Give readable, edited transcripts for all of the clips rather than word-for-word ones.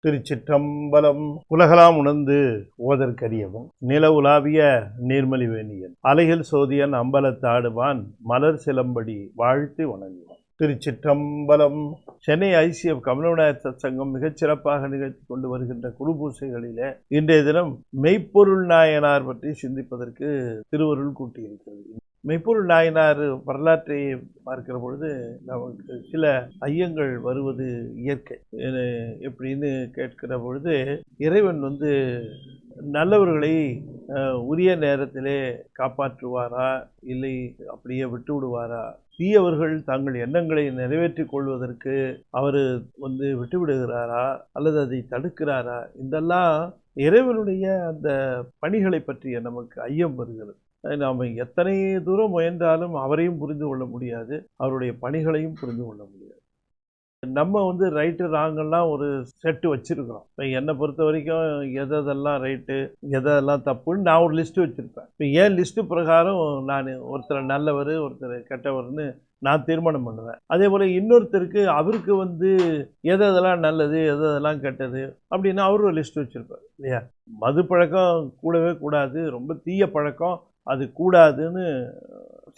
திருச்சிற்றம்பலம். உலகலாம் உணர்ந்து ஓதற்கரியவன் நில உலாவிய நீர்மலிவேணியன் அலைகள் சோதியன் அம்பலத்தாடுவான் மலர் சிலம்படி வாழ்த்து வணங்குவான். திருச்சிற்றம்பலம். சென்னை ஐசிஎஃப் கமலநாயர் சத்சங்கம் மிகச்சிறப்பாக நிகழ்த்தி கொண்டு வருகின்ற குரு பூசைகளிலே இன்றைய தினம் மெய்ப்பொருள் நாயனார் பற்றி சிந்திப்பதற்கு திருவருள் கூட்டியிருக்கிறது. மெய்ப்பொருள் நாயனார் வரலாற்றை பார்க்கிற பொழுது நமக்கு சில ஐயங்கள் வருவது இயற்கை. எப்படின்னு கேட்கிற பொழுது, இறைவன் நல்லவர்களை உரிய நேரத்திலே காப்பாற்றுவாரா, இல்லை அப்படியே விட்டு விடுவாரா, தீயவர்கள் தங்கள் எண்ணங்களை நிறைவேற்றிக் கொள்வதற்கு அவர் விட்டு விடுகிறாரா அல்லது அதை தடுக்கிறாரா, இதெல்லாம் இறைவனுடைய அந்த பணிகளை பற்றிய நமக்கு ஐயம் வருகிறது. நாம் எத்தனை தூரம் முயன்றாலும் அவரையும் புரிந்து கொள்ள முடியாது, அவருடைய பணிகளையும் புரிந்து கொள்ள முடியாது. நம்ம ரைட்டு ராங்கெல்லாம் ஒரு செட்டு வச்சுருக்கிறோம். இப்போ என்னை பொறுத்த வரைக்கும் எதெல்லாம் ரைட்டு எதெல்லாம் தப்புன்னு நான் ஒரு லிஸ்ட்டு வச்சுருப்பேன். இப்போ ஏன் லிஸ்ட்டு பிரகாரம் நான் ஒருத்தர் நல்லவர் ஒருத்தர் கெட்டவர்னு நான் தீர்மானம் பண்ணுவேன். அதே போல் இன்னொருத்தருக்கு அவருக்கு எதெல்லாம் நல்லது எதெல்லாம் கெட்டது அப்படின்னு அவரும் ஒரு லிஸ்ட்டு வச்சுருப்பார் இல்லையா. மது பழக்கம் கூடவே கூடாது, ரொம்ப தீய பழக்கம் அது கூடாதுன்னு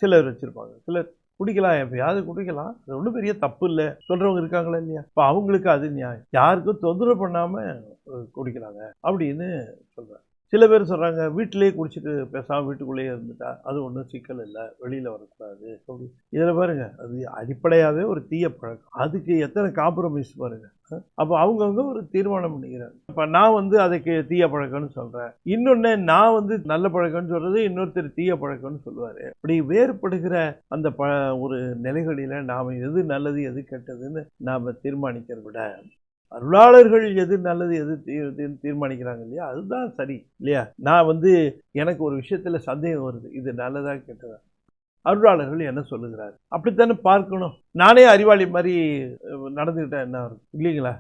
சிலர் வச்சுருப்பாங்க. சிலர் குடிக்கலாம், எப்பயாவது குடிக்கலாம், அது ஒன்றும் பெரிய தப்பு இல்லை சொல்கிறவங்க இருக்காங்களா இல்லையா. இப்போ அவங்களுக்கு அது நியாயம், யாருக்கும் தொந்தரவு பண்ணாமல் குடிக்கலாங்க அப்படின்னு சொல்கிறேன். சில பேர் சொல்கிறாங்க வீட்டிலேயே குடிச்சிட்டு பேசாமல் வீட்டுக்குள்ளேயே இருந்துட்டா அது ஒன்றும் சிக்கல் இல்லை, வெளியில் வரக்கூடாது அப்படி. இதில் பாருங்கள், அது அடிப்படையாகவே ஒரு தீய பழக்கம், அதுக்கு எத்தனை காம்ப்ரமைஸ் பாருங்கள். அப்போ அவங்கவுங்க ஒரு தீர்மானம் பண்ணிக்கிறாங்க. இப்போ நான் அதுக்கு தீய பழக்கம்னு சொல்கிறேன், இன்னொன்று நான் நல்ல பழக்கம்னு சொல்கிறது, இன்னொருத்தர் தீய பழக்கம்னு சொல்லுவார். அப்படி வேறுபடுகிற அந்த ஒரு நிலைகளில் நாம் எது நல்லது எது கெட்டதுன்னு நாம் தீர்மானிக்கிறத விட அருளாளர்கள் எது நல்லது எது தீர்மானிக்கிறாங்க இல்லையா, அதுதான் சரி இல்லையா. நான் எனக்கு ஒரு விஷயத்தில் சந்தேகம் வருது, இது நல்லதா கெட்டதா, அருளாளர்கள் என்ன சொல்லுகிறாரு அப்படித்தானே பார்க்கணும். நானே அறிவாளி மாதிரி நடந்துக்கிட்டா என்ன இருக்கும் இல்லைங்களா.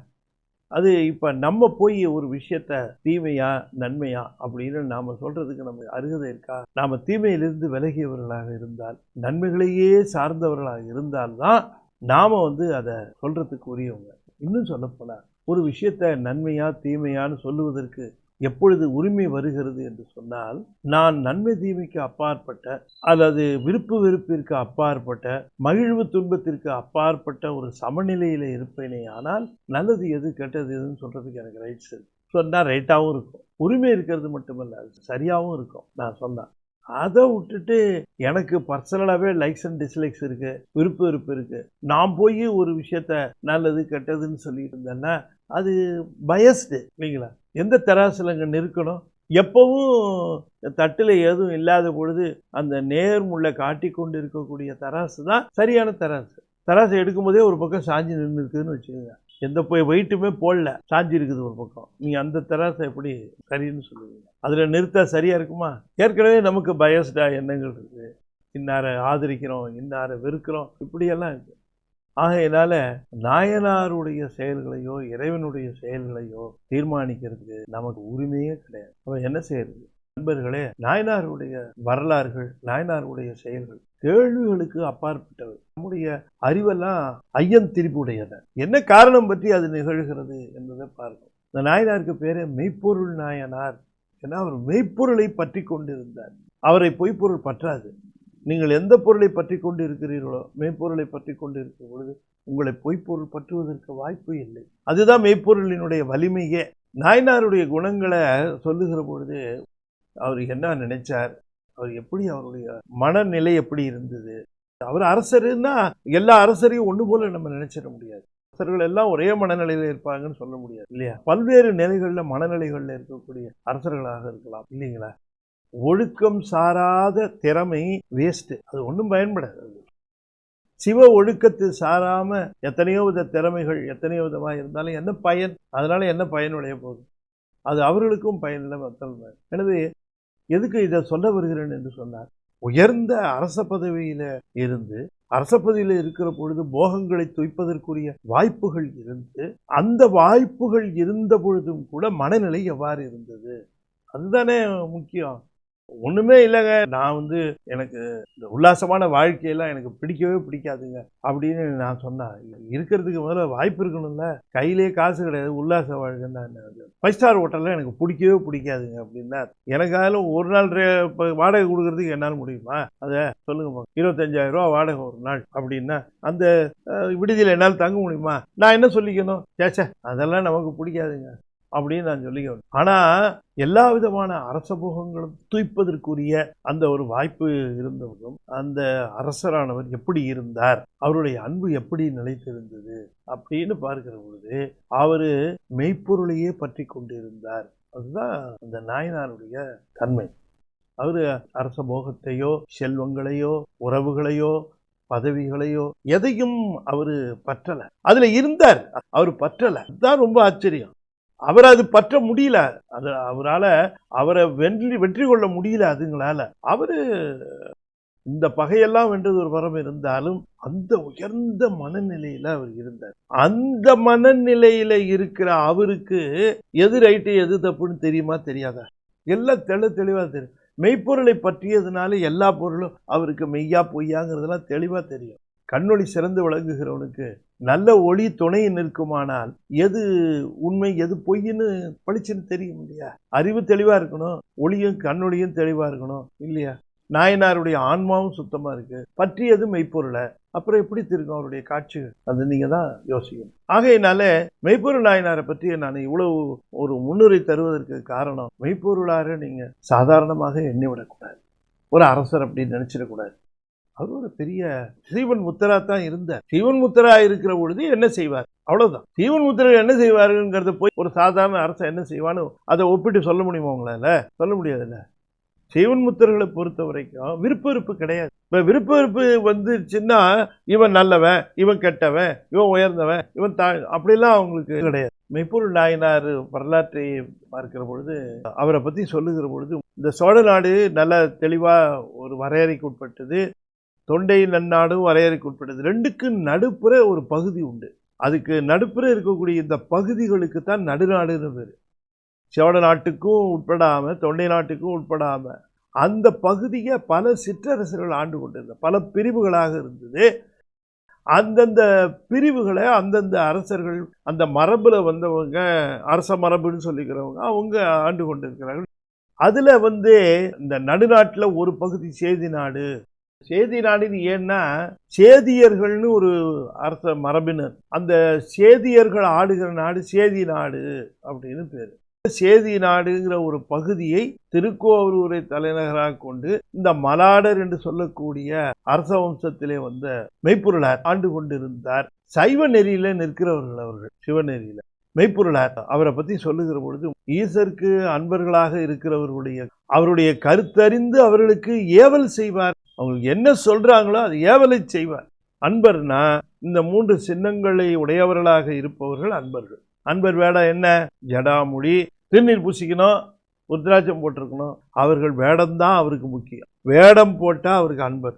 அது இப்போ நம்ம போய் ஒரு விஷயத்த தீமையா நன்மையா அப்படின்னு நாம் சொல்கிறதுக்கு நம்ம அருகதை இருக்கா. நாம் தீமையிலிருந்து விலகியவர்களாக இருந்தால், நன்மைகளையே சார்ந்தவர்களாக இருந்தால்தான் நாம் அதை சொல்கிறதுக்கு உரியவங்க. இன்னும் சொல்லப்போனால் ஒரு விஷயத்தை நன்மையா தீமையான்னு சொல்லுவதற்கு எப்பொழுது உரிமை வருகிறது என்று சொன்னால், நான் நன்மை தீமைக்கு அப்பாற்பட்ட அல்லது விருப்பு வெறுப்பிற்கு அப்பாற்பட்ட மகிழ்வு துன்பத்திற்கு அப்பாற்பட்ட ஒரு சமநிலையில் இருப்பேனே ஆனால் நல்லது எது கெட்டது எதுன்னு சொல்கிறதுக்கு எனக்கு ரைட்ஸ் இருக்கு. சொன்னால் ரைட்டாகவும் இருக்கும், உரிமை இருக்கிறது மட்டுமல்ல அது சரியாகவும் இருக்கும். நான் சொன்னேன் அதை விட்டுட்டு எனக்கு பர்சனலாகவே லைக்ஸ் அண்ட் டிஸ்லைக்ஸ் இருக்குது, விருப்பு வெறுப்பு இருக்குது, நான் போய் ஒரு விஷயத்த நல்லது கெட்டதுன்னு சொல்லிட்டு இருந்தேன்னா அது பயஸ்டு இல்லைங்களா. எந்த தராசிலங்க நிற்கணும், எப்பவும் தட்டில் எதுவும் இல்லாத பொழுது அந்த நேர்முள்ள காட்டி கொண்டு இருக்கக்கூடிய தராசு தான் சரியான தராசு. தராசை எடுக்கும்போதே ஒரு பக்கம் சாஞ்சி நின்று இருக்குதுன்னு வச்சுக்கோங்க, எந்த வெயிட்டுமே போடல, சாஞ்சி இருக்குது ஒரு பக்கம், நீங்கள் அந்த தராசை எப்படி சரின்னு சொல்லுவீங்க. அதில் நிறுத்தா சரியாக இருக்குமா. ஏற்கனவே நமக்கு பயஸ்டா எண்ணங்கள் இருக்குது, இன்னாரை ஆதரிக்கிறோம் இன்னாரை வெறுக்கிறோம் இப்படியெல்லாம் இருக்குது. ஆகையினால நாயனாருடைய செயல்களையோ இறைவனுடைய செயல்களையோ தீர்மானிக்கிறதுக்கு நமக்கு உரிமையே கிடையாது. அவன் என்ன செய்யறது நண்பர்களே, நாயனாருடைய வரலாறுகள் நாயனாருடைய செயல்கள் கேள்விகளுக்கு அப்பாற்பட்டவை. நம்முடைய அறிவெல்லாம் ஐயம் திருப்புடையது. என்ன காரணம் பற்றி அது நிகழ்கிறது என்பதை பார்க்கும். இந்த நாயனாருக்கு பேரே மெய்ப்பொருள் நாயனார். ஏன்னா அவர் மெய்ப்பொருளை பற்றி கொண்டிருந்தார். அவரை பொய்ப்பொருள் பற்றாது. நீங்கள் எந்த பொருளை பற்றி கொண்டு இருக்கிறீர்களோ மெய்ப்பொருளை பற்றி கொண்டு இருக்கிற பொழுது உங்களை பொய்ப்பொருள் பற்றுவதற்கு வாய்ப்பு இல்லை. அதுதான் மெய்ப்பொருளினுடைய வலிமையே. நாயனாருடைய குணங்களை சொல்லுகிற பொழுது அவர் என்ன நினைச்சார், அவர் எப்படி, அவருடைய மனநிலை எப்படி இருந்தது. அவர் அரசருன்னா எல்லா அரசரையும் ஒன்று போல நம்ம நினைச்சிட முடியாது. அரசர்கள் எல்லாம் ஒரே மனநிலையில் இருப்பாங்கன்னு சொல்ல முடியாது இல்லையா. பல்வேறு நிலைகளில் மனநிலைகளில் இருக்கக்கூடிய அரசர்களாக இருக்கலாம் இல்லைங்களா. ஒழுக்கம் சாராத திறமை வேஸ்ட்டு, அது ஒன்றும் பயன்படாது. சிவ ஒழுக்கத்தை சாராம எத்தனையோ வித திறமைகள் எத்தனையோ விதமாக இருந்தாலும் என்ன பயன், அதனால என்ன பயனுடைய போகுது, அது அவர்களுக்கும் பயனில்லை மக்கள். எனவே எதுக்கு இதை சொல்ல வருகிறேன் என்று சொன்னார், உயர்ந்த அரச பதவியில இருந்து அரச பதவியில் இருக்கிற பொழுது போகங்களை துய்ப்பதற்குரிய வாய்ப்புகள் இருந்து, அந்த வாய்ப்புகள் இருந்த பொழுதும் கூட மனநிலை எவ்வாறு இருந்தது, அதுதானே முக்கியம். ஒண்ணுமே இல்லைங்க, நான் எனக்கு இந்த உல்லாசமான வாழ்க்கையெல்லாம் எனக்கு பிடிக்கவே பிடிக்காதுங்க அப்படின்னு நான் சொன்னா, இருக்கிறதுக்கு முதல்ல வாய்ப்பு இருக்கணும்ல. கையிலேயே காசு கிடையாது, உல்லாச வாழ்க்கைன்னா என்ன? 5 ஸ்டார் ஹோட்டல்லாம் எனக்கு பிடிக்கவே பிடிக்காதுங்க அப்படின்னா, எனக்காக ஒரு நாள் வாடகை கொடுக்கறதுக்கு என்னால் முடியுமா? அதை சொல்லுங்க. 25,000 ரூபா வாடகை ஒரு நாள் அப்படின்னா அந்த விடுதியில் என்னால் தங்க முடியுமா? நான் என்ன சொல்லிக்கணும்? சேச்சே அதெல்லாம் நமக்கு பிடிக்காதுங்க அப்படின்னு நான் சொல்லிக்கணும். ஆனா எல்லா விதமான அரசபோகங்களும் தூய்ப்பதற்குரிய அந்த ஒரு வாய்ப்பு இருந்தவரும் அந்த அரசரானவர் எப்படி இருந்தார், அவருடைய அன்பு எப்படி நிலைத்திருந்தது அப்படின்னு பார்க்கிற பொழுது அவரு மெய்ப்பொருளையே பற்றி கொண்டிருந்தார். அதுதான் அந்த நாயனாருடைய தன்மை. அவரு அரச போகத்தையோ செல்வங்களையோ உறவுகளையோ பதவிகளையோ எதையும் அவரு பற்றல, அதுல இருந்தார், அவரு பற்றல. அதுதான் ரொம்ப ஆச்சரியம். அவர் அது பற்ற முடியல, அது அவரால் அவரை வெற்றி கொள்ள முடியல. அதுங்களால அவரு இந்த பகையெல்லாம் வென்றது ஒரு புறம் இருந்தாலும் அந்த உயர்ந்த மனநிலையில அவர் இருந்தார். அந்த மனநிலையில இருக்கிற அவருக்கு எது ரைட்டு எது தப்புன்னு தெரியுமா தெரியாதா? எல்லாம் தெளிவா தெரியும். மெய்ப்பொருளை பற்றியதுனால எல்லா பொருளும் அவருக்கு மெய்யா பொய்யாங்கிறதுலாம் தெளிவா தெரியும். கண்ணொளி சிறந்து விளங்குகிறவனுக்கு நல்ல ஒளி துணை நிற்குமானால் எது உண்மை எது பொய்ன்னு பளிச்சுன்னு தெரியும் இல்லையா? அறிவு தெளிவா இருக்கணும், ஒளியும் கண்ணொளியும் தெளிவா இருக்கணும் இல்லையா? நாயனாருடைய ஆன்மாவும் சுத்தமா இருக்கு, பற்றியது மெய்ப்பொருளை, அப்புறம் எப்படி தெரியும் அவருடைய காட்சிகள்? அது நீங்க தான் யோசிக்கணும். ஆகையினால மெய்ப்பொருள் நாயனாரை பற்றி நான் இவ்வளவு ஒரு முன்னுரை தருவதற்கு காரணம், மெய்ப்பொருளார நீங்க சாதாரணமாக எண்ணி விடக்கூடாது, ஒரு அரசர் அப்படின்னு நினைச்சிடக்கூடாது. அவர் ஒரு பெரிய சீவன் முத்தரா தான் இருந்தார். சீவன் முத்தரா இருக்கிற பொழுது என்ன செய்வார், அவ்வளவுதான். சீவன் முத்தரர் என்ன செய்வாருங்கிறத போய் ஒரு சாதாரண அரசன் என்ன செய்வான்னு அதை ஒப்பிட்டு சொல்ல முடியுமா உங்களால? சொல்ல முடியாதுல்ல. சீவன் முத்தர்களை பொறுத்த வரைக்கும் விருப்ப வெறுப்பு கிடையாது. இப்ப விருப்ப வெறுப்பு வந்துருச்சுன்னா இவன் நல்லவன், இவன் கெட்டவன், இவன் உயர்ந்தவன், இவன் அப்படிலாம் அவங்களுக்கு கிடையாது. மெய்ப்பொருள் நாயனார் வரலாற்றை பார்க்கிற பொழுது அவரை பத்தி சொல்லுகிற பொழுது இந்த சோழ நாடு நல்ல தெளிவா ஒரு வரையறைக்கு உட்பட்டது, தொண்டை நன்னாடும் வரையறைக்கு உட்பட்டது. ரெண்டுக்கு நடுப்புற ஒரு பகுதி உண்டு. அதுக்கு நடுப்புற இருக்கக்கூடிய இந்த பகுதிகளுக்கு தான் நடுநாடுன்னு பேரு. சோழ நாட்டுக்கும் உட்படாம தொண்டை நாட்டுக்கும் உட்படாம அந்த பகுதியை பல சிற்றரசர்கள் ஆண்டு கொண்டிருந்த பல பிரிவுகளாக இருந்தது. அந்தந்த பிரிவுகளை அந்தந்த அரசர்கள் அந்த மரபுல வந்தவங்க அரச மரபுன்னு சொல்லிக்கிறவங்க அவங்க ஆண்டு கொண்டிருக்கிறார்கள். அதுல இந்த நடுநாட்டுல ஒரு பகுதி சேதி நாடு. சேதி நாடுன்னு ஏன்னா சேதியர்கள்னு ஒரு அரச மரபினர், அந்த சேதியர்கள் ஆடுகிற நாடு சேதி நாடு அப்படின்னு பேரு. சேதி நாடுங்கிற ஒரு பகுதியை திருக்கோவலூரை தலைநகராக கொண்டு இந்த மலாடர் என்று சொல்லக்கூடிய அரச வம்சத்திலே வந்த மெய்ப்பொருளார் ஆண்டு கொண்டிருந்தார். சைவ நெறியில நிற்கிறவர்கள் அவர்கள், சிவநெறியில. மெய்ப்பொருளார் அவரை பத்தி சொல்லுகிற பொழுது ஈசருக்கு அன்பர்களாக இருக்கிறவர்களுடைய அவருடைய கருத்தறிந்து அவர்களுக்கு ஏவல் செய்வார். அவங்களுக்கு என்ன சொல்றாங்களோ அது ஏவலை செய்வார். அன்பர்னா இந்த 3 சின்னங்களை உடையவர்களாக இருப்பவர்கள் அன்பர்கள். அன்பர் வேடம் என்ன? ஜடாமுடி, திருநீர் பூசிக்கணும், உத்ராட்சம் போட்டிருக்கணும். அவர்கள் வேடம்தான் அவருக்கு முக்கியம். வேடம் போட்டா அவருக்கு அன்பர்.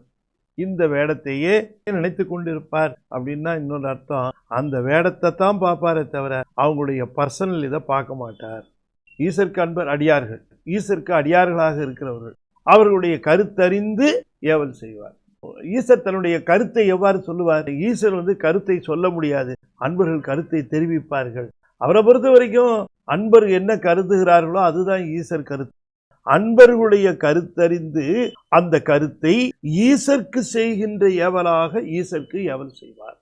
இந்த வேடத்தையே நினைத்து கொண்டிருப்பார் அப்படின்னா இன்னொரு அர்த்தம், அந்த வேடத்தை தான் பார்ப்பாரே தவிர அவங்களுடைய பர்சனல் இதை பார்க்க மாட்டார். ஈசருக்கு அன்பர் அடியார்கள், ஈசருக்கு அடியார்களாக இருக்கிறவர்கள் அவர்களுடைய கருத்தறிந்து ஏவல் செய்வார். ஈசர் தன்னுடைய கருத்தை எவ்வாறு சொல்லுவார்? ஈசர் கருத்தை சொல்ல முடியாது, அன்பர்கள் கருத்தை தெரிவிப்பார்கள். அவரை பொறுத்த வரைக்கும் அன்பர் என்ன கருதுகிறார்களோ அதுதான் ஈசர் கருத்து. அன்பர்களுடைய கருத்தறிந்து அந்த கருத்தை ஈசருக்கு செய்கின்ற ஏவலாக ஈசருக்கு ஏவல் செய்வார்.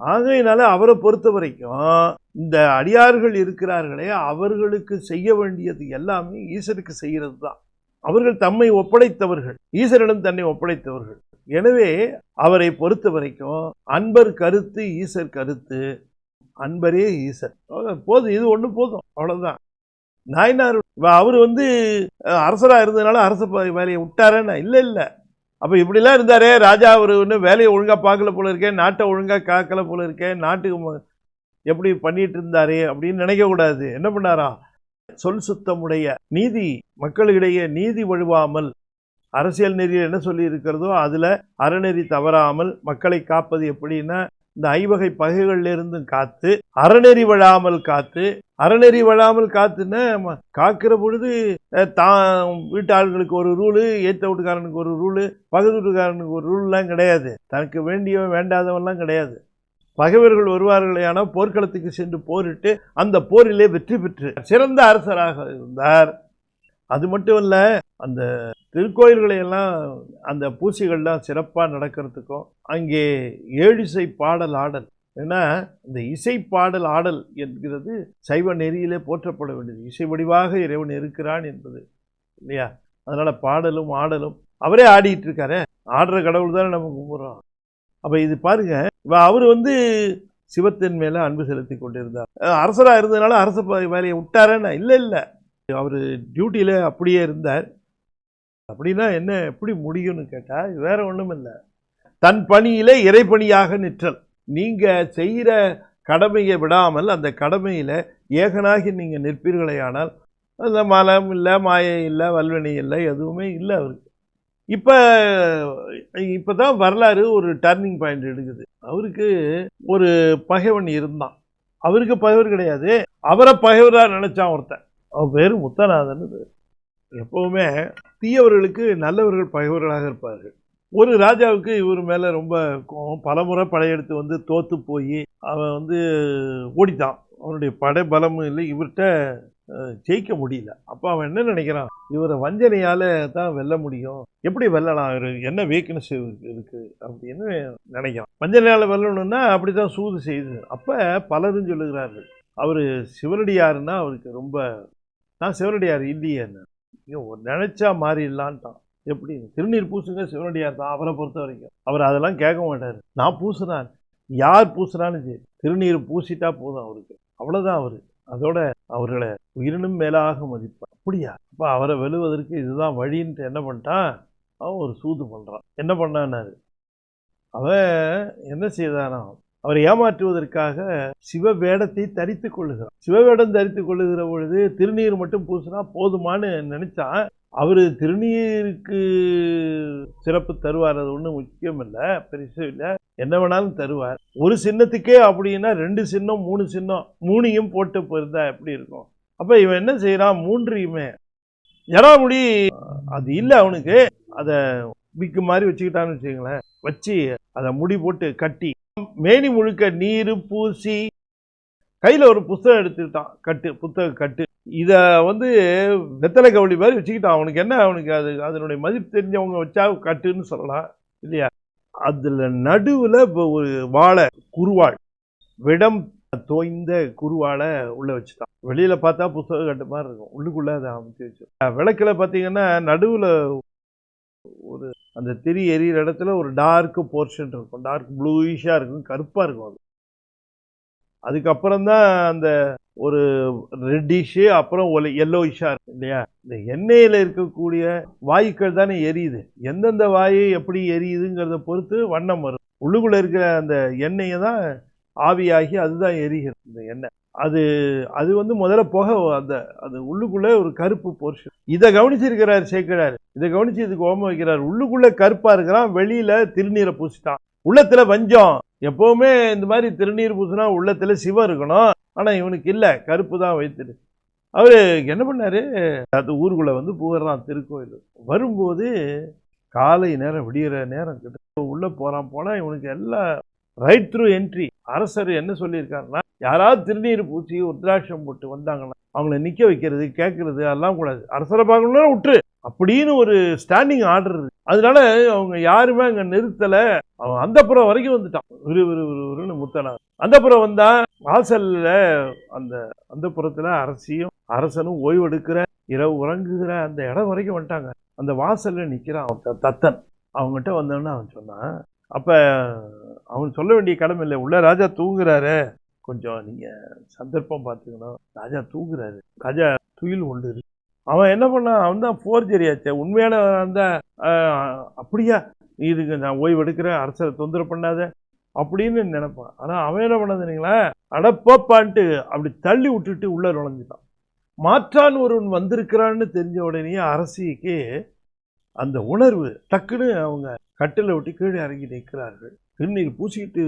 ஆகையினால அவரை பொறுத்த வரைக்கும் இந்த அடியார்கள் இருக்கிறார்களே அவர்களுக்கு செய்ய வேண்டியது எல்லாமே ஈசருக்கு செய்கிறது தான். அவர்கள் தம்மை ஒப்படைத்தவர்கள், ஈசரிடம் தன்னை ஒப்படைத்தவர்கள். எனவே அவரை பொறுத்த வரைக்கும் அன்பர் கருத்து ஈசர் கருத்து, அன்பரே ஈசர். போதும், இது ஒண்ணு போதும், அவ்வளவுதான். நாயனார் அவர் அரசரா இருந்ததுனால அரச வேலையை விட்டாரேன்னா இல்ல. அப்ப இப்படிலாம் இருந்தாரே ராஜா, அவரு வேலையை ஒழுங்கா பார்க்கல போல இருக்கேன், நாட்டை ஒழுங்கா காக்கல போல இருக்கேன், நாட்டுக்கு எப்படி பண்ணிட்டு இருந்தாரே அப்படின்னு நினைக்க கூடாது. என்ன பண்ணாரா? சொல் சுத்தமுடைய நீதி, மக்களிடையே நீதி வழுவாமல், அரசியல் நெறியில் என்ன சொல்லி இருக்கிறதோ அதுல அறநெறி தவறாமல் மக்களை காப்பது எப்படின்னா இந்த ஐவகை பகைகள்லேருந்தும் காத்து அறநெறி வழாமல் காத்து. அறநெறி வழாமல் காத்துன்னா காக்கிற பொழுது தான் வீட்டு ஆளுங்களுக்கு ஒரு ரூலு, ஏற்ற வீட்டுக்காரனுக்கு ஒரு ரூலு, பக்கத்து வீட்டுக்காரனுக்கு ஒரு ரூல்லாம் கிடையாது. தனக்கு வேண்டியவன் வேண்டாதவன்லாம் கிடையாது. பகைவர்கள் வருவார்களே ஆனால் போர்க்களத்துக்கு சென்று போரிட்டு அந்த போரிலே வெற்றி பெற்று சிறந்த அரசராக இருந்தார். அது மட்டும் இல்லை, அந்த திருக்கோயில்களை எல்லாம் அந்த பூசைகள்லாம் சிறப்பாக நடக்கிறதுக்கும் அங்கே ஏழிசை பாடல் ஆடல். ஏன்னா இந்த இசை பாடல் ஆடல் என்கிறது சைவ நெறியிலே போற்றப்பட வேண்டியது. இசை வடிவாக இறைவன் இருக்கிறான் என்பது இல்லையா? அதனால பாடலும் ஆடலும் அவரே ஆடிட்டு இருக்காரு. ஆடுற கடவுள் தானே நம்ம கும்பிட்றோம். அப்போ இது பாருங்க, அவர் சிவத்தின் மேலே அன்பு செலுத்தி கொண்டிருந்தார். அரசராக இருந்ததுனால அரச வேலையை விட்டாரேன்னா இல்லை, அவர் டியூட்டியில் அப்படியே இருந்தார். அப்படின்னா என்ன, எப்படி முடியும்னு கேட்டால் வேற ஒன்றும் இல்லை, தன் பணியிலே இறைப்பணியாக நிற்றல். நீங்கள் செய்கிற கடமையை விடாமல் அந்த கடமையில் ஏகனாகி நீங்கள் நிற்பீர்களே ஆனால் அந்த மலம் இல்லை, மாயை இல்லை, வல்வினை இல்லை, எதுவுமே இல்லை அவருக்கு. இப்போ தான் வரலாறு ஒரு டர்னிங் பாயிண்ட் எடுக்குது. அவருக்கு ஒரு பகைவன் இருந்தான். அவருக்கு பகைவர் கிடையாது, அவரை பகைவராக நினைச்சான் ஒருத்தன். அவன் பேர் முத்தநாதன். எப்பவுமே தீயவர்களுக்கு நல்லவர்கள் பகைவர்களாக இருப்பார்கள். ஒரு ராஜாவுக்கு இவர் மேலே ரொம்ப பலமுறை படையெடுத்து வந்து தோற்று போய் அவன் ஓடித்தான். அவனுடைய படை பலமும் இல்லை, இவர்கிட்ட ஜெயிக்க முடியல. அப்போ அவன் என்ன நினைக்கிறான், இவரை வஞ்சனையால் தான் வெல்ல முடியும், எப்படி வெல்லலாம், இவர் என்ன வீக்னஸ் இருக்குது அப்படின்னு நினைக்கிறான். வஞ்சனையால் வெல்லணும்னா அப்படி தான் சூது செய்யுது. அப்போ பலரும் சொல்லுகிறார்கள், அவர் சிவனடியாருன்னா அவருக்கு ரொம்ப, நான் சிவனடியார் இல்லையேன்னு நினைச்சா மாறிடலான்ட்டான். எப்படி திருநீர் பூசுங்க, சிவனடியார் தான் அவரை பொறுத்த வரைக்கும். அவர் அதெல்லாம் கேட்க மாட்டார். நான் பூசுறான், யார் பூசுறான்னு சரி, திருநீர் பூசிட்டா போதும் அவருக்கு, அவ்வளோதான். அவர் அதோட அவர்களை உயிரினும் மேலாக மதிப்பார். அப்படியா? அப்போ அவரை வெல்லுவதற்கு இதுதான் வழின்ட்டு என்ன பண்ணிட்டான், அவன் ஒரு சூது பண்ணுறான். என்ன பண்ணான்னாரு, அவன் என்ன செய்தானா, அவரை ஏமாற்றுவதற்காக சிவ வேடத்தை தரித்து கொள்ளுகிறான். சிவவேடம் தரித்து கொள்ளுகிற பொழுது திருநீர் மட்டும் பூசினா போதுமானு நினைச்சான். அவர் திருநீருக்கு சிறப்பு தருவார், அது ஒன்றும் முக்கியம் இல்லை, பெருசும் இல்லை, என்ன வேணாலும் தருவார். ஒரு சின்னத்துக்கே அப்படின்னா 2 சின்னம் 3 சின்னம் 3யும் போட்டு போயிருந்தா எப்படி இருக்கும்? அப்போ இவன் என்ன செய்யறான், 3யுமே ஜடாமுடி அது இல்லை அவனுக்கு, அதை விக்கு மாதிரி வச்சுக்கிட்டான்னு வச்சுங்களேன், வச்சு அதை முடி போட்டு கட்டி மேனி முழுக்க நீர் பூசி கையில் ஒரு புத்தகம் எடுத்துக்கிட்டான், புத்தக கட்டு. இதை வெத்தலை கவளி மாதிரி வச்சுக்கிட்டான். அவனுக்கு என்ன, அவனுக்கு அதனுடைய மதிப்பு தெரிஞ்சவங்க வச்சா கட்டுன்னு சொல்லலாம் இல்லையா? அதில் நடுவில் ஒரு வாழை குருவாள், விடம் தோய்ந்த குருவாளை உள்ளே வச்சுட்டான். வெளியில் பார்த்தா புத்தக கட்டு மாதிரி இருக்கும், உள்ளுக்குள்ளே அதை அமைச்சு வச்சு. விளக்கில் பார்த்தீங்கன்னா நடுவில் ஒரு அந்த திரி எரியிற இடத்துல ஒரு டார்க் போர்ஷன் இருக்கும், டார்க் ப்ளூயிஷாக இருக்கும், கருப்பாக இருக்கும். அது அதுக்கப்புறம் தான் அந்த ஒரு ரெட்டிஷு, அப்புறம் எல்லோயிஷாக இருக்கும் இல்லையா? இந்த எண்ணெயில் இருக்கக்கூடிய வாயுக்கள் தானே எரியுது. எந்தெந்த வாயு எப்படி எரியுதுங்கிறத பொறுத்து வண்ணம் வரும். உள்ளுக்குள்ளே இருக்கிற அந்த எண்ணெயை தான் ஆவியாகி அதுதான் எரிகிறது. இந்த எண்ணெய் அது முதல்ல போக அது உள்ளுக்குள்ளே ஒரு கருப்பு போர்ஷன். இதை கவனிச்சிருக்கிறார் சேக்கிழார். இதை கவனிச்சு இதுக்கு ஓமம் வைக்கிறார். உள்ளுக்குள்ளே கருப்பாக இருக்கிறான், வெளியில் திருநீரை பூசிட்டான். உள்ளத்தில் வஞ்சம். எப்போவுமே இந்த மாதிரி திருநீர் பூசினா உள்ளத்தில் சிவம் இருக்கணும், ஆனால் இவனுக்கு இல்லை, கருப்பு தான் வைத்துட்டு. அவர் என்ன பண்ணார், அது ஊருக்குள்ளே போயிடுறான் திருக்கோயில். வரும்போது காலை நேரம், விடிகிற நேரம் கிட்ட உள்ளே போனால் இவனுக்கு எல்லாம் ரைட் த்ரூ என்ட்ரி. அரசர் என்ன சொல்லியிருக்காருன்னா, யாராவது திருநீர் பூசி உத்ராட்சம் போட்டு வந்தாங்கன்னா அவங்கள நிற்க வைக்கிறது, கேட்கறது அதெல்லாம் கூடாது. அரசரை பார்க்கணும்னா விட்டுரு அப்படின்னு ஒரு ஸ்டாண்டிங் ஆர்டர் இருக்கு. அதனால அவங்க யாருமே அங்கே நிறுத்தலை. அவன் அந்தப்புறம் வரைக்கும் வந்துட்டான், விறுவிறுன்னு முத்தனா. அந்தப்புறம் வந்தா வாசல்ல அந்த அந்தப்புறத்தில் அரசியும் அரசனும் ஓய்வெடுக்கிற, இரவு உறங்குகிற அந்த இடம் வரைக்கும் வந்துட்டாங்க. அந்த வாசல்ல நிற்கிறான் அவன் தத்தன். அவங்ககிட்ட வந்தோன்னு அவன் சொன்னான், அப்போ அவன் சொல்ல வேண்டிய கடமை இல்லை, உள்ள ராஜா தூங்குறாரு, கொஞ்சம் நீங்கள் சந்தர்ப்பம் பார்த்துக்கணும், ராஜா தூங்குறாரு, ராஜா துயில் கொண்டு இருக்கு. அவன் என்ன பண்ணான், அவன் தான் ஃபோர்ஜரியாச்சே, உண்மையான இருந்தால் அப்படியா இதுக்கு நான் ஓய்வு எடுக்கிறேன், அரசரை தொந்தரவு பண்ணாத அப்படின்னு நினைப்பான். ஆனால் அவன் என்ன பண்ணாதுங்களா, அடப்பான்ட்டு அப்படி தள்ளி விட்டுட்டு உள்ள நுழைஞ்சிட்டான். மாற்றான் ஒருவன் வந்திருக்கிறான்னு தெரிஞ்ச உடனே அரசிக்கு அந்த உணர்வு டக்குன்னு அவங்க கட்டில விட்டு கீழே இறங்கி நிற்கிறார்கள். திருநீர் பூசிக்கிட்டு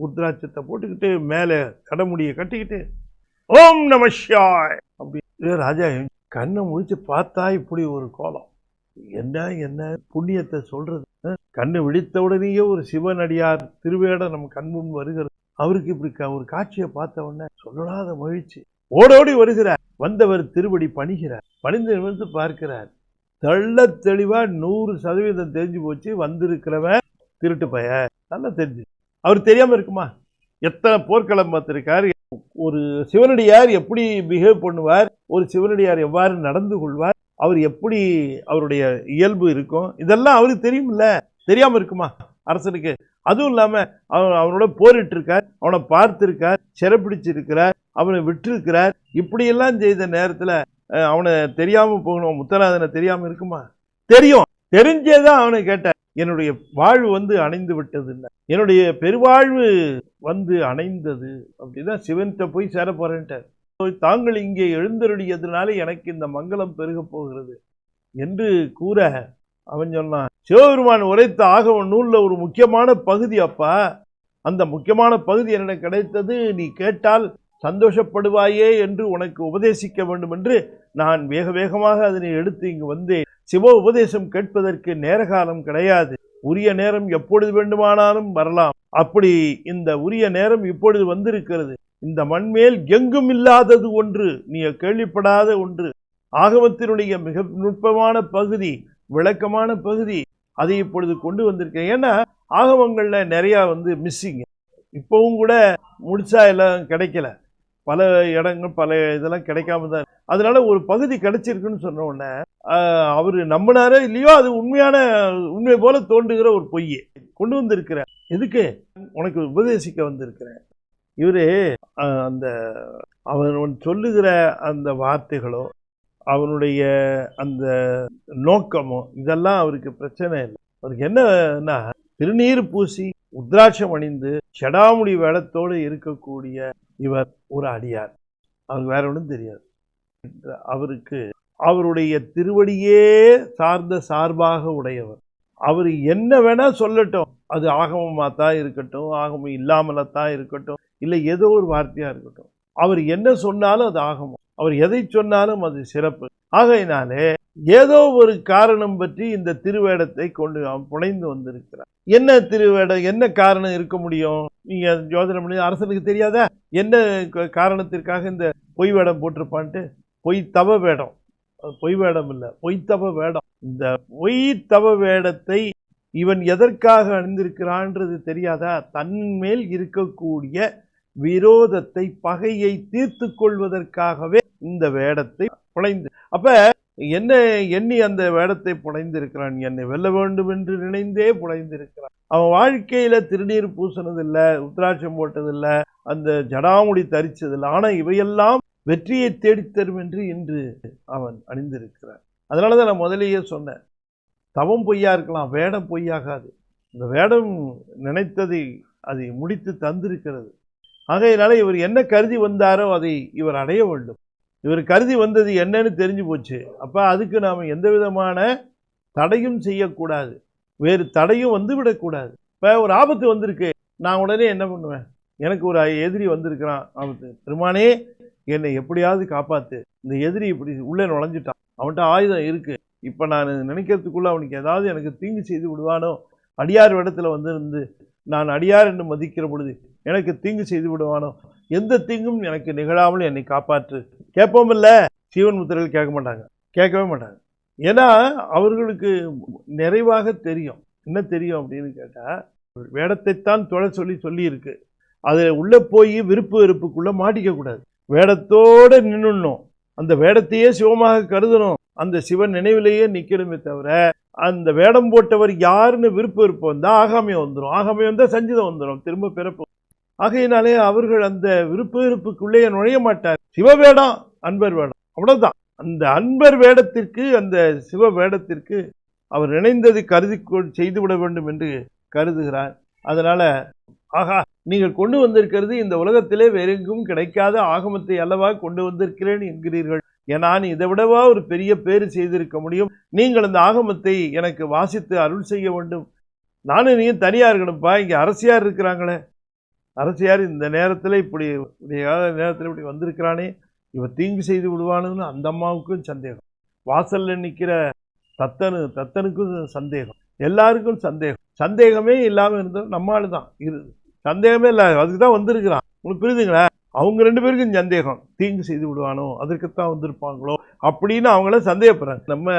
உத்ராட்சத்தை போட்டுக்கிட்டு மேலே தடமுடியை கட்டிக்கிட்டு ஓம் நம சிவாய அப்படி ராஜா கண்ணை முடிச்சு பார்த்தா இப்படி ஒரு கோலம். என்ன புண்ணியத்தை சொல்றது. கண்ணு விழித்தவுடனேயே ஒரு சிவனடியார் திருவேட நம்ம கண்முன் வருகிறது. அவருக்கு இப்படி ஒரு காட்சியை பார்த்த உடனே சொல்லலாத மகிழ்ச்சி. ஓடோடி வருகிறார். வந்தவர் திருவடி பணிகிறார். பணிந்து வந்து பார்க்கிறார். தெள்ள தெளிவா 100% தெரிஞ்சு போச்சு. வந்திருக்கிறவன் திருட்டு பய நல்லா தெரிஞ்சு. அவர் தெரியாம இருக்குமா? எத்தனை போர்க்களம் பார்த்திருக்காரு. ஒரு சிவனடியார் எப்படி பிஹேவ் பண்ணுவார், ஒரு சிவனடியார் எவ்வாறு நடந்து கொள்வார், அவர் எப்படி அவருடைய இயல்பு இருக்கும், இதெல்லாம் அவருக்கு தெரியும்ல. தெரியாம இருக்குமா அரசனுக்கு? அதுவும் இல்லாம அவனோட போரிட்டு இருக்கார், அவனை பார்த்திருக்கார், சிறப்பிடிச்சிருக்கிறார், அவனை விட்டிருக்கிறார். இப்படியெல்லாம் செய்த நேரத்துல அவனை தெரியாம போகணும். முத்தநாதனை தெரியாம இருக்குமா? தெரியும். தெரிஞ்சேதான் அவனை கேட்டார். என்னுடைய வாழ்வு வந்து அணைந்து விட்டது, என்னுடைய பெருவாழ்வு வந்து அணைந்தது. அப்படிதான் சிவன்கிட்ட போய் சேர போறேன்ட்டார். தாங்கள் இங்கே எழுந்தருளியதுனால எனக்கு இந்த மங்களம் பெருக போகிறது என்று கூற அவன் சொன்னான், சிவபெருமான் உரைத்த ஆகம நூல்ல ஒரு முக்கியமான பகுதி அப்பா, அந்த முக்கியமான பகுதி எனக்கு கிடைத்தது, நீ கேட்டால் சந்தோஷப்படுவாயே என்று உனக்கு உபதேசிக்க வேண்டும் என்று நான் வேக வேகமாக அதனை எடுத்து இங்கு வந்தேன். சிவ உபதேசம் கேட்பதற்கு நேர காலம் கிடையாது. உரிய நேரம் எப்பொழுது வேண்டுமானாலும் வரலாம். அப்படி இந்த உரிய நேரம் இப்பொழுது வந்திருக்கிறது. இந்த மண்மேல் எங்கும் இல்லாதது ஒன்று, நீ கேள்விப்படாத ஒன்று, ஆகமத்தினுடைய மிக நுட்பமான பகுதி, விளக்கமான பகுதி, அதை இப்பொழுது கொண்டு வந்திருக்கேன். ஏன்னா ஆகமங்கள்ல நிறைய வந்து மிஸ்ஸிங், இப்பவும் கூட முடிச்சா எல்லாம் கிடைக்கல. பல இடங்கள் பல இதெல்லாம் கிடைக்காம தான். அதனால ஒரு பகுதி கிடைச்சிருக்குன்னு சொன்ன உடனே அவரு நம்பினாரோ இல்லையோ, அது உண்மை போல தோன்றுகிற ஒரு பொய்யை கொண்டு வந்திருக்கிற. எதுக்கு? உனக்கு உபதேசிக்க வந்திருக்கிறேன். இவரு அந்த அவன் சொல்லுகிற அந்த வார்த்தைகளோ அவனுடைய அந்த நோக்கமோ இதெல்லாம் அவருக்கு பிரச்சனை இல்லை. அவருக்கு என்னன்னா, திருநீர் பூசி உத்ராட்சம் அணிந்து செடாமுடி வேடத்தோடு இருக்கக்கூடிய இவர் ஒரு அடியார். அவருக்கு வேற ஒன்றும் தெரியாது. அவருக்கு அவருடைய திருவடியே சார்ந்த சார்பாக உடையவர். அவர் என்ன வேணா சொல்லட்டும், அது ஆகமமாத்தான் இருக்கட்டும், ஆகமம் இல்லாமலத்தான் இருக்கட்டும், இல்லை ஏதோ ஒரு வார்த்தையா இருக்கட்டும், அவர் என்ன சொன்னாலும் அது ஆகமம், அவர் எதை சொன்னாலும் அது சிறப்பு. ஆகையினாலே ஏதோ ஒரு காரணம் பற்றி இந்த திருவேடத்தை கொண்டு அவன் புனைந்து வந்திருக்கிறார். என்ன திருவேடம், என்ன காரணம் இருக்க முடியும்? நீங்க யோசனை பண்ணி, அரசனுக்கு தெரியாதா என்ன காரணத்திற்காக இந்த பொய் வேடம் போட்டிருப்பான்ட்டு? பொய் தவ வேடம், பொய் வேடம் இல்லை, பொய்த்தவ வேடம். இந்த பொய்த்தவ வேடத்தை இவன் எதற்காக அணிந்திருக்கிறான்றது தெரியாதா? தன் மேல் இருக்கக்கூடிய விரோதத்தை, பகையை தீர்த்து கொள்வதற்காகவே இந்த வேடத்தை புனைந்து. அப்ப என்ன எண்ணி அந்த வேடத்தை புனைந்திருக்கிறான்? என்னை வெல்ல வேண்டும் என்று நினைந்தே புனைந்திருக்கிறான். அவன் வாழ்க்கையில திருநீர் பூசினதில்லை, உத்ராட்சம் போட்டதில்லை, அந்த ஜடாமுடி தரிச்சதில்லை. ஆனா இவையெல்லாம் வெற்றியை தேடித்தரும் என்று இன்று அவன் அணிந்திருக்கிறான். அதனாலதான் நான் முதலேயே சொன்னேன், தவம் பொய்யா இருக்கலாம், வேடம் பொய்யாகாது. இந்த வேடம் நினைத்ததை அதை முடித்து தந்திருக்கிறது. ஆகையினால இவர் என்ன கருதி வந்தாரோ அதை இவர் அடைய வேண்டும். இவர் கருதி வந்தது என்னன்னு தெரிஞ்சு போச்சு. அப்ப அதுக்கு நாம எந்த விதமான தடையும் செய்யக்கூடாது, வேறு தடையும் வந்து விடக்கூடாது. இப்ப ஒரு ஆபத்து வந்திருக்கு, நான் உடனே என்ன பண்ணுவேன்? எனக்கு ஒரு எதிரி வந்திருக்கிறான், ஆபத்து, பெருமானே என்னை எப்படியாவது காப்பாத்து, இந்த எதிரி இப்படி உள்ளே நுழைஞ்சிட்டான், அவன்கிட்ட ஆயுதம் இருக்கு, இப்ப நான் நினைக்கிறதுக்குள்ள அவனுக்கு ஏதாவது எனக்கு தீங்கு செய்து விடுவானோ, அடியார் இடத்துல வந்து நான் அடியார் என்று மதிக்கிற பொழுது எனக்கு தீங்கு செய்து விடுவானோ, எந்த தீங்கும் எனக்கு நிகழாமல் என்னை காப்பாற்று. கேட்போம் இல்ல? சீவன் முத்திரையில் கேட்க மாட்டாங்க, கேட்கவே மாட்டாங்க. ஏன்னா அவர்களுக்கு நிறைவாக தெரியும். என்ன தெரியும் அப்படின்னு கேட்டா, வேடத்தைத்தான் தொலை சொல்லி இருக்கு. அது உள்ள போய் விருப்பு வெறுப்புக்குள்ள மாட்டிக்க கூடாது. வேடத்தோட நின்னுடணும், அந்த வேடத்தையே சிவமாக கருதணும், அந்த சிவன் நினைவிலேயே நிக்கணுமே தவிர, அந்த வேடம் போட்டவர் யாருன்னு விருப்ப வெறுப்பு வந்தா ஆகாமியம் வந்துடும், ஆகாமியம் வந்தா சஞ்சிதம் வந்துடும், திரும்ப பிறப்பு. ஆகையினாலே அவர்கள் அந்த விருப்ப வெறுப்புக்குள்ளே நுழைய மாட்டார். சிவவேடம், அன்பர் வேடம், அவ்வளவுதான். அந்த அன்பர் வேடத்திற்கு, அந்த சிவ வேடத்திற்கு அவர் நினைந்தது கருதி செய்துவிட வேண்டும் என்று கருதுகிறார். அதனால ஆகா, நீங்கள் கொண்டு வந்திருக்கிறது இந்த உலகத்திலே வேறெங்கும் கிடைக்காத ஆகமத்தை அல்லவா கொண்டு வந்திருக்கிறேன் என்கிறீர்கள். நான் இதை விடவா ஒரு பெரிய பேரு செய்திருக்க முடியும்? நீங்கள் அந்த ஆகமத்தை எனக்கு வாசித்து அருள் செய்ய வேண்டும் நானும் நீ தனியா இருக்கணும்ப்பா, இங்க அரசியார் இருக்கிறாங்களே, அரசியார் இந்த நேரத்தில் இப்படி நேரத்தில் இப்படி வந்திருக்கிறானே, இவன் தீங்கு செய்து விடுவானுன்னு அந்த அம்மாவுக்கும் சந்தேகம். வாசல்ல நிற்கிற தத்தனுக்கும் சந்தேகம், எல்லாருக்கும் சந்தேகம். சந்தேகமே இல்லாமல் இருந்தது நம்மால் தான் சந்தேகமே இல்லை, அதுக்கு தான் வந்திருக்கிறான். உங்களுக்கு புரியுதுங்களா? அவங்க 2 பேருக்கும் சந்தேகம், தீங்கு செய்து விடுவானோ, அதற்குத்தான் வந்திருப்பாங்களோ அப்படின்னு அவங்கள சந்தேகப்படுறாங்க. நம்ம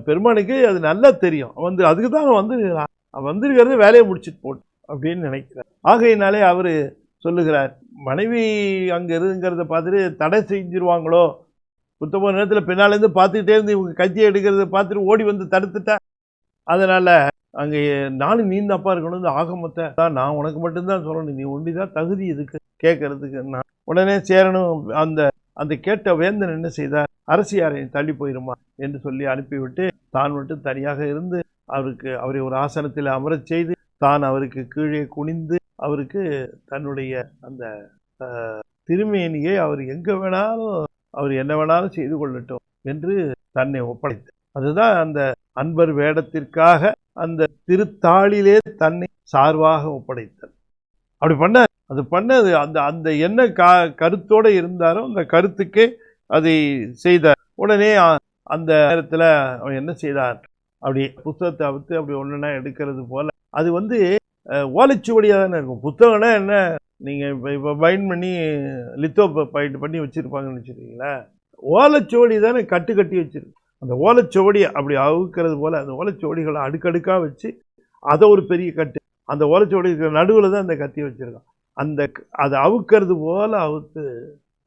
பெருமானுக்கு அது நல்லா தெரியும், அதுக்கு தான் அவன் வந்திருக்கிறது வேலையை முடிச்சுட்டு போட்டு அப்படின்னு நினைக்கிறார். ஆகையினாலே அவர் சொல்லுகிறார், மனைவி அங்கே இருங்கிறத பார்த்துட்டு தடை செஞ்சிருவாங்களோ, புத்தக நேரத்தில் பின்னாலேருந்து பார்த்துக்கிட்டே இருந்து இவங்க கத்தியை எடுக்கிறத பார்த்துட்டு ஓடி வந்து தடுத்துட்டா, அதனால் அங்கே நானும் நீந்தாப்பா இருக்கணும், இந்த ஆகமத்தை தான் நான் உனக்கு மட்டும்தான் சொல்லணும், நீ ஒண்டிதான் தகுதி இதுக்கு கேட்கறதுக்கு. நான் உடனே சேரணும். அந்த கேட்ட வேந்தன் என்ன செய்தார், அரசியாரை தள்ளி போயிருமா என்று சொல்லி அனுப்பிவிட்டு தான் மட்டும் தனியாக இருந்து அவரை ஒரு ஆசனத்தில் அமரச் செய்து தான் அவருக்கு கீழே குனிந்து அவருக்கு தன்னுடைய அந்த திருமேனியை அவர் எங்கே வேணாலும் அவர் என்ன வேணாலும் செய்து கொள்ளட்டும் என்று தன்னை ஒப்படைத்தார். அதுதான் அந்த அன்பர் வேடத்திற்காக அந்த திருத்தாளிலே தன்னை சார்பாக ஒப்படைத்தார். அப்படி பண்ணது அந்த என்ன கருத்தோடு இருந்தாரோ அந்த கருத்துக்கே அதை செய்தார். உடனே அந்த நேரத்தில் அவன் என்ன செய்தார், அப்படி புத்தகத்தை அவுத்து அப்படி ஒன்றுனா எடுக்கிறது போல, அது ஓலைச்சுவடியாக தானே இருக்கும். புத்தகம்னா என்ன, நீங்கள் இப்போ பைண்ட் பண்ணி லித்தோ பண்ணி வச்சுருப்பாங்கன்னு வச்சுருக்கீங்களா, ஓலைச்சுவடி தானே கட்டி வச்சிருக்கு. அந்த ஓலைச்சுவடி அப்படி அவுக்கிறது போல் அந்த ஓலைச்சுவடிகளை அடுக்கடுக்காக வச்சு அதை ஒரு பெரிய கட்டு, அந்த ஓலைச்சுவடிக்கு நடுவில் தான் அந்த கத்தி வச்சுருக்கான். அதை அவுக்கிறது போல் அவுத்து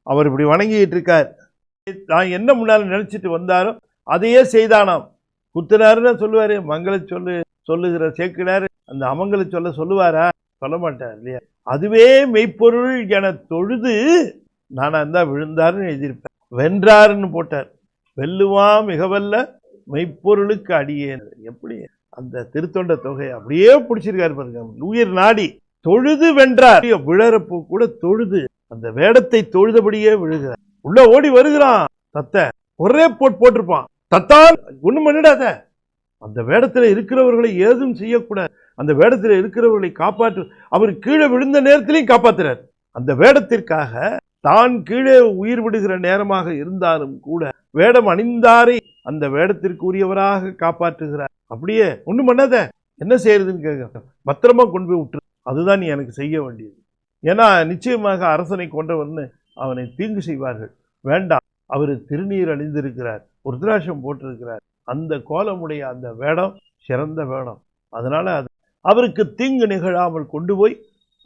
அவர் இப்படி வணங்கிட்டு இருக்கார். நான் என்ன முன்னால் நினச்சிட்டு வந்தாரோ அதையே செய்தானாம். குத்தினாருன்னு சொல்லுவார், மங்கள சொல்லுகிற சேக்கிடார் அந்த அமங்கல சொல்லுவாரா, சொல்ல மாட்டார் இல்லையா. அதுவே மெய்ப்பொருள் என தொழுது நான் அந்த விழுந்தாருன்னு எழுதியிருப்பேன், வென்றாருன்னு போட்டார். வெல்லுவா மிகவல்ல மெய்ப்பொருளுக்கு அடியேன். எப்படி அந்த திருத்தொண்ட தொகை அப்படியே பிடிச்சிருக்காரு பாருங்க, உயிர் நாடி தொழுது வென்றார். விழறப்போ கூட தொழுது அந்த வேடத்தை தொழுதபடியே விழுகிறார். உள்ள ஓடி வருகிறான் தத்தை, ஒரே போட்டிருப்பான். தத்தான் ஒண்ணும் பண்ணிடாத, அந்த வேடத்துல இருக்கிறவர்களை ஏதும் செய்யக்கூடாது, அந்த வேடத்தில் இருக்கிறவர்களை காப்பாற்று. அவர் கீழே விழுந்த நேரத்திலையும் காப்பாத்துறார். அந்த வேடத்திற்காக தான் கீழே உயிர் விடுகிற நேரமாக இருந்தாலும் கூட வேடம் அணிந்தாரை அந்த வேடத்திற்கு உரியவராக காப்பாற்றுகிறார். அப்படியே ஒண்ணும் பண்ணாத, என்ன செய்யறதுன்னு கேட்க, பத்திரமா கொண்டு போய் விட்டுரு, அதுதான் நீ எனக்கு செய்ய வேண்டியது. ஏன்னா நிச்சயமாக அரசனை கொண்டவர்னு அவனை தீங்கு செய்வார்கள், வேண்டாம். அவர் திருநீர் அணிந்திருக்கிறார், ருத்ராட்சம் போட்டிருக்கிறார், அந்த கோலமுடைய அந்த வேடம் சிறந்த வேடம். அதனால அவருக்கு தீங்கு நிகழாமல் கொண்டு போய்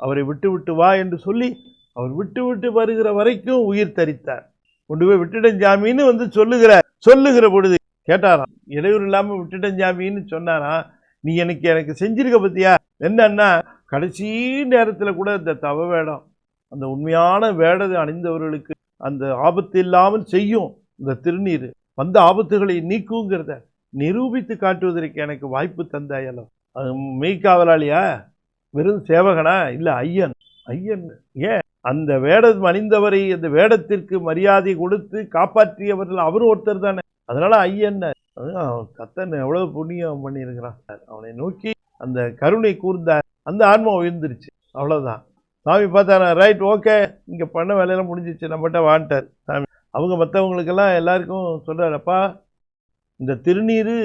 அவரை விட்டு வா என்று சொல்லி அவர் விட்டு வருகிற வரைக்கும் உயிர் தரித்தார். கொண்டு போய் விட்டுடன் ஜாமின்னு சொல்லுகிற பொழுது கேட்டாராம், இடையூறு இல்லாமல் விட்டுடன் ஜாமின்னு சொன்னாராம். நீ எனக்கு செஞ்சிருக்க பத்தியா என்னன்னா, கடைசி நேரத்தில் கூட இந்த தவ வேடம் அந்த உண்மையான வேடத்தை அணிந்தவர்களுக்கு அந்த ஆபத்து இல்லாமல் செய்யும். இந்த திருநீர் வந்த ஆபத்துகளை நீக்குங்கிறத நிரூபித்து காட்டுவதற்கு எனக்கு வாய்ப்பு தந்தாயല്ലോ. அது மெய்காவலாளியா, வெறும் சேவகனா, இல்லை ஐயன். ஏன் அந்த வேடம் அணிந்தவரை அந்த வேடத்திற்கு மரியாதை கொடுத்து காப்பாற்றியவர்கள் அவரும் ஒருத்தர் தானே. அதனால ஐயன் கத்தன் எவ்வளவு புண்ணியம் பண்ணியிருக்கிறான். அவனை நோக்கி அந்த கருணை கூர்ந்தார், அந்த ஆன்மா உயர்ந்துருச்சு. அவ்வளவுதான். சாமி பார்த்தாரா, ரைட் ஓகே, இங்க பண்ண வேலையெல்லாம் முடிஞ்சிச்சு, நம்மகிட்ட வாண்டார் சாமி. அவங்க மற்றவங்களுக்கெல்லாம் எல்லாருக்கும் சொல்றாரப்பா, இந்த திருநீர்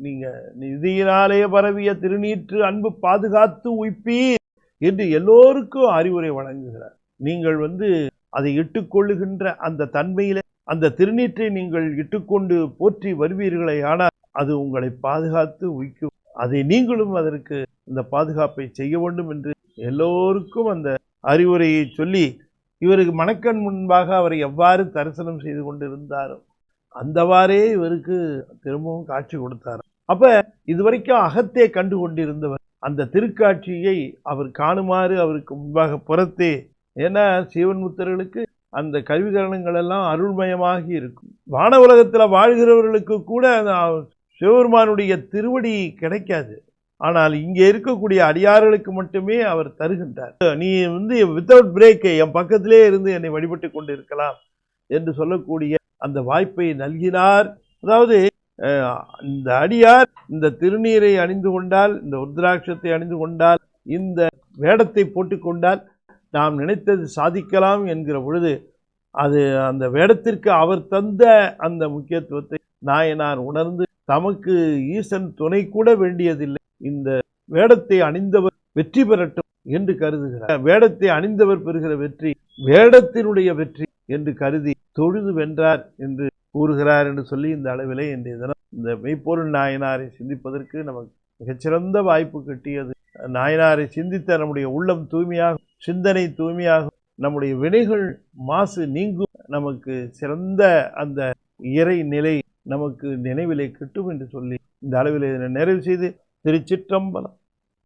நீங்க நிதியினாலேயே பரவிய திருநீற்று அன்பு பாதுகாத்து உய்ப்பீர் என்று எல்லோருக்கும் அறிவுரை வழங்குகிறார். நீங்கள் அதை இட்டுக்கொள்ளுகின்ற அந்த தன்மையிலே அந்த திருநீற்றை நீங்கள் இட்டுக்கொண்டு போற்றி வருவீர்களே, ஆனால் அது உங்களை பாதுகாத்து உய்க்கும். அதை நீங்களும் அதற்கு இந்த பாதுகாப்பை செய்ய வேண்டும் என்று எல்லோருக்கும் அந்த அறிவுரையை சொல்லி, இவருக்கு மணக்கண் முன்பாக அவரை எவ்வாறு தரிசனம் செய்து கொண்டிருந்தாரோ அந்தவாறே இவருக்கு திரும்பவும் காட்சி கொடுத்தார். அப்ப இதுவரைக்கும் அகத்தே கண்டு கொண்டிருந்தவர் அந்த திருக்காட்சியை அவர் காணுமாறு அவருக்கு முன்பாக புறத்தே, ஏன்னா சிவன் முத்தர்களுக்கு அந்த கருவிகரணங்கள் எல்லாம் அருள்மயமாகி இருக்கும். வான உலகத்தில் வாழ்கிறவர்களுக்கு கூட சிவபெருமானுடைய திருவடி கிடைக்காது. ஆனால் இங்கே இருக்கக்கூடிய அடியார்களுக்கு மட்டுமே அவர் தருகின்றார். நீ வித்தவுட் பிரேக் என் பக்கத்திலே இருந்து என்னை வழிபட்டு கொண்டு இருக்கலாம் என்று சொல்லக்கூடிய அந்த வாய்ப்பை நல்கினார். அதாவது இந்த அடியார் இந்த திருநீரை அணிந்து கொண்டால், இந்த ருத்ராட்சத்தை அணிந்து கொண்டால், இந்த வேடத்தை போட்டுக்கொண்டால் நாம் நினைத்தது சாதிக்கலாம் என்கிற பொழுது அது அந்த வேடத்திற்கு அவர் தந்த அந்த முக்கியத்துவத்தை நாயனார் உணர்ந்து தமக்கு ஈசன் துணை கூட வேண்டியதில்லை, இந்த வேடத்தை அணிந்தவர் வெற்றி பெறட்டும் என்று கருதுகிறார். வேடத்தை அணிந்தவர் பெறுகிற வெற்றி வேடத்தினுடைய வெற்றி என்று கருதி தொழுது வென்றார் என்று கூறுகிறார் என்று சொல்லி இந்த அளவிலே இன்றைய தினம் இந்த மெய்ப்பொருள் நாயனாரை சிந்திப்பதற்கு நமக்கு மிகச்சிறந்த வாய்ப்பு கிட்டியது. நாயனாரை சிந்தித்த நம்முடைய உள்ளம் தூய்மையாக, சிந்தனை தூய்மையாக, நம்முடைய வினைகள் மாசு நீங்கும், நமக்கு சிறந்த அந்த இறை நிலை நமக்கு நினைவிலே கிட்டும் என்று சொல்லி இந்த அளவிலே நிறைவு செய்து திருச்சிற்றம்பலம்.